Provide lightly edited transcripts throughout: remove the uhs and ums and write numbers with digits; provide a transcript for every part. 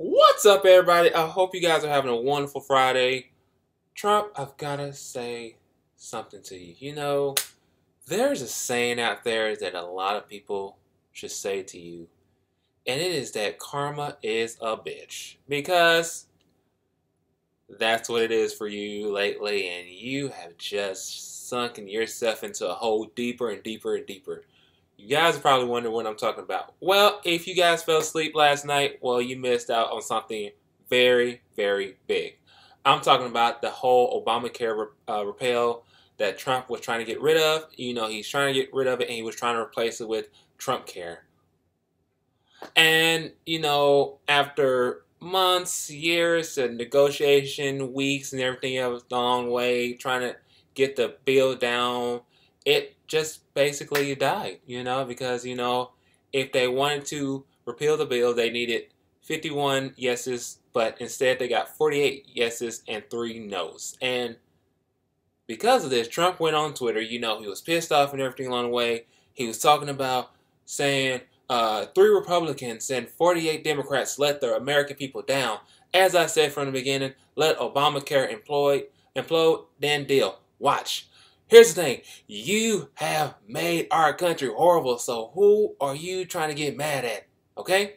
What's up, everybody? I hope you guys are having a wonderful Friday. Trump, I've got to say something to you. There's a saying out there that a lot of people should say to you, and it is that karma is a bitch. Because that's what it is for you lately, and you have just sunken yourself into a hole deeper and deeper and deeper. You guys are probably wondering what I'm talking about. Well, if you guys fell asleep last night, well, you missed out on something very, very big. I'm talking about the whole Obamacare repeal that Trump was trying to get rid of. He's trying to get rid of it, and he was trying to replace it with Trump Care. And, after months, years of negotiation, weeks, and everything else along the way, trying to get the bill down, it just basically died, because, if they wanted to repeal the bill, they needed 51 yeses, but instead they got 48 yeses and 3 nos. And because of this, Trump went on Twitter, he was pissed off and everything along the way. He was talking about saying 3 Republicans and 48 Democrats let the American people down. As I said from the beginning, let Obamacare implode, then deal. Watch. Here's the thing. You have made our country horrible, so who are you trying to get mad at? Okay?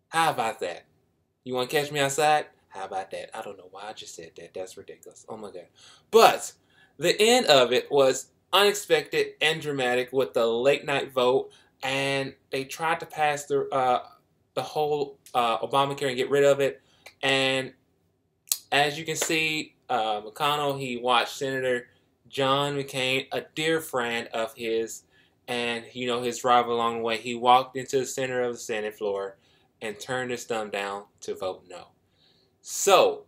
How about that? You want to catch me outside? How about that? I don't know why I just said that. That's ridiculous. Oh my God. But the end of it was unexpected and dramatic with the late night vote, and they tried to pass the whole Obamacare and get rid of it. And as you can see, McConnell, he watched Senator John McCain, a dear friend of his, and his rival along the way. He walked into the center of the Senate floor and turned his thumb down to vote no. So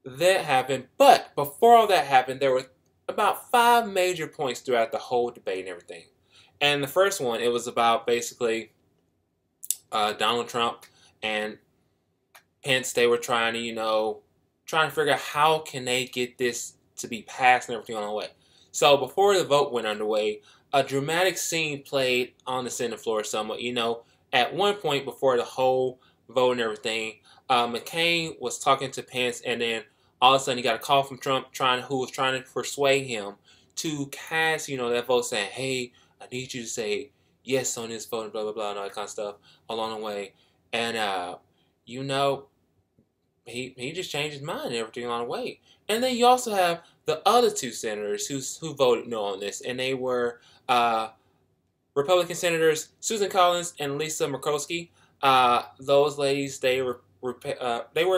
that happened, but before all that happened, there were about 5 major points throughout the whole debate and everything. And the first one, it was about basically Donald Trump and Pence. They were trying to figure out how can they get this to be passed and everything on the way. So before the vote went underway, a dramatic scene played on the Senate floor somewhat. At one point before the whole vote and everything, McCain was talking to Pence, and then all of a sudden he got a call from Trump who was trying to persuade him to cast, that vote, saying, hey, I need you to say yes on this vote and blah, blah, blah, and all that kind of stuff along the way. And, he just changed his mind and everything along the way. And then you also have the other 2 senators who voted no on this, and they were Republican senators Susan Collins and Lisa Murkowski. Those ladies, they were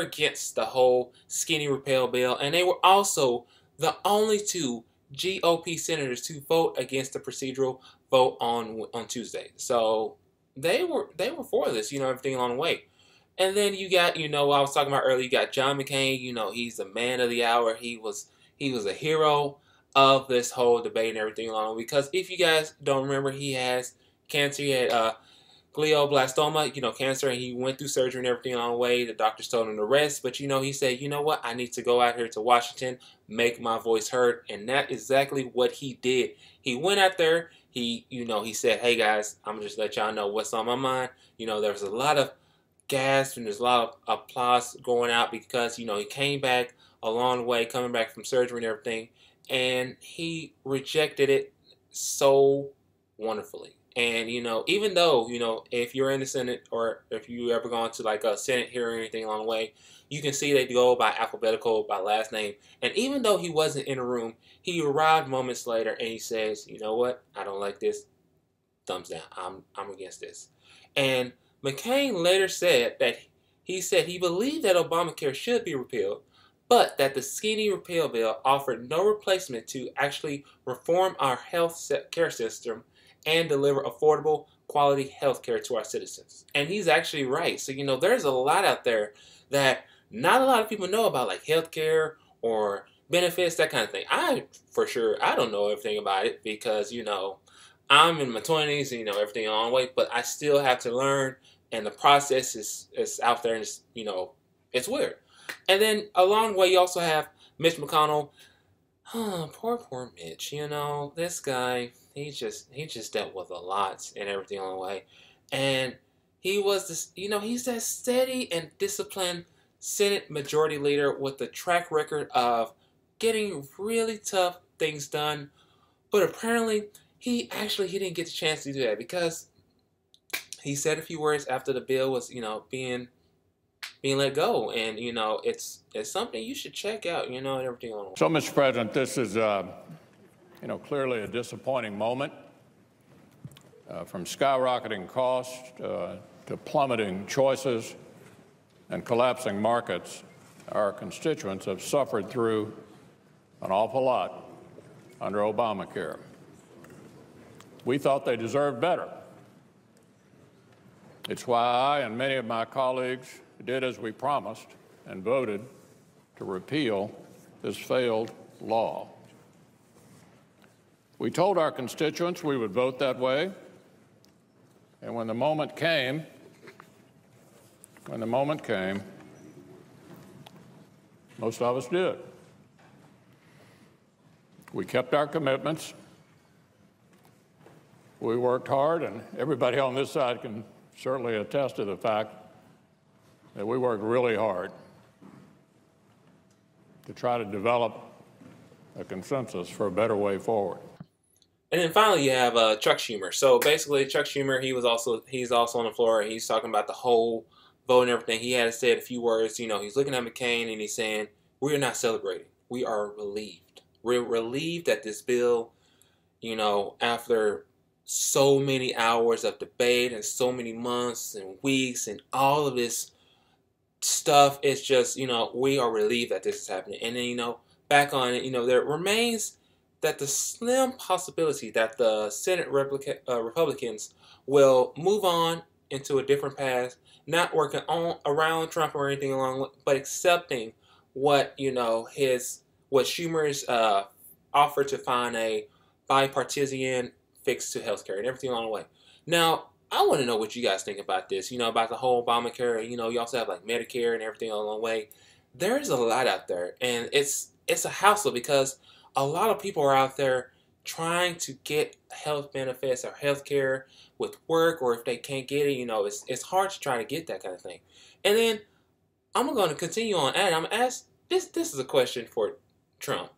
against the whole skinny repeal bill, and they were also the only 2 GOP senators to vote against the procedural vote on Tuesday. So they were for this, everything along the way. And then you got, I was talking about earlier, you got John McCain. He's the man of the hour. He was a hero of this whole debate and everything along the way. Because if you guys don't remember, he has cancer. He had glioblastoma, cancer, and he went through surgery and everything along the way. The doctors told him to rest, but he said, you know what, I need to go out here to Washington, make my voice heard, and that's exactly what he did. He went out there, he said, hey guys, I'm gonna just let y'all know what's on my mind. There was a lot of gasp and there's a lot of applause going out because, he came back a long way, coming back from surgery and everything, and he rejected it so wonderfully. And, even though, if you're in the Senate or if you ever gone to like a Senate hearing or anything along the way, you can see they go by alphabetical, by last name. And even though he wasn't in a room, he arrived moments later and he says, you know what, I don't like this, thumbs down, I'm against this. And McCain later said that he believed that Obamacare should be repealed, but that the skinny repeal bill offered no replacement to actually reform our health care system and deliver affordable, quality health care to our citizens. And he's actually right. So, there's a lot out there that not a lot of people know about, like health care or benefits, that kind of thing. I don't know everything about it because, I'm in my 20s and, everything along the way, but I still have to learn, and the process is out there, and it's weird. And then along the way, you also have Mitch McConnell. Poor Mitch. This guy, he just dealt with a lot and everything along the way. And he was this, he's that steady and disciplined Senate Majority Leader with a track record of getting really tough things done. But apparently, he didn't get the chance to do that because he said a few words after the bill was, being let go, and it's something you should check out, and everything on. So, Mr. President, this is, clearly a disappointing moment. From skyrocketing costs to plummeting choices and collapsing markets, our constituents have suffered through an awful lot under Obamacare. We thought they deserved better. It's why I and many of my colleagues did as we promised and voted to repeal this failed law. We told our constituents we would vote that way, and when the moment came, most of us did. We kept our commitments. We worked hard, and everybody on this side can certainly attest to the fact that we worked really hard to try to develop a consensus for a better way forward. And then finally, you have Chuck Schumer. So basically, Chuck Schumer, he's also on the floor. He's talking about the whole vote and everything. He had said a few words. He's looking at McCain and he's saying, "We are not celebrating. We are relieved. We're relieved that this bill, after so many hours of debate and so many months and weeks and all of this stuff, it's just, we are relieved that this is happening." And then, back on it, there remains that the slim possibility that the Senate Republicans will move on into a different path, not working around Trump or anything along, but accepting what what Schumer's offer to find a bipartisan fix to healthcare and everything along the way. Now, I want to know what you guys think about this. About the whole Obamacare. You also have like Medicare and everything along the way. There's a lot out there, and it's a hassle because a lot of people are out there trying to get health benefits or health care with work, or if they can't get it, it's hard to try to get that kind of thing. And then I'm going to continue on, and I'm going to ask, this is a question for Trump.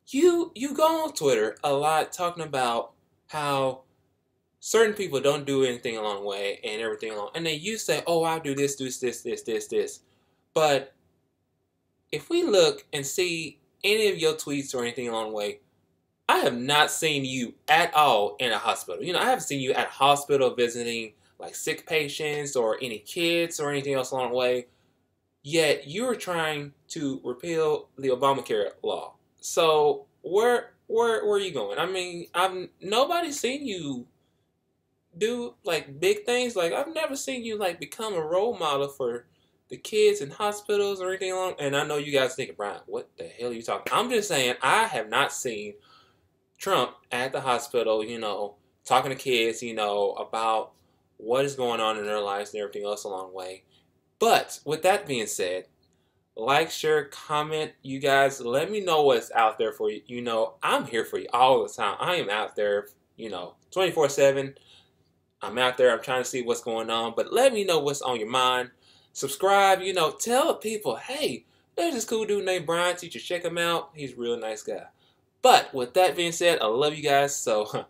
You go on Twitter a lot talking about how certain people don't do anything along the way and everything along, and then you say, "Oh, I'll do this, this." But if we look and see any of your tweets or anything along the way, I have not seen you at all in a hospital. I haven't seen you at a hospital visiting like sick patients or any kids or anything else along the way. Yet you're trying to repeal the Obamacare law. So where are you going? I mean, nobody's seen you do like big things. Like, I've never seen you like become a role model for the kids in hospitals or anything along. And I know you guys thinking, "Brian, what the hell are you talking?" I'm just saying, I have not seen Trump at the hospital, talking to kids, about what is going on in their lives and everything else along the way. But with that being said, like, share, comment, you guys, let me know what's out there for you. I'm here for you all the time. I am out there, 24/7. I'm out there. I'm trying to see what's going on. But let me know what's on your mind. Subscribe, tell people, hey, there's this cool dude named Brian Teacher. Check him out. He's a real nice guy. But with that being said, I love you guys. So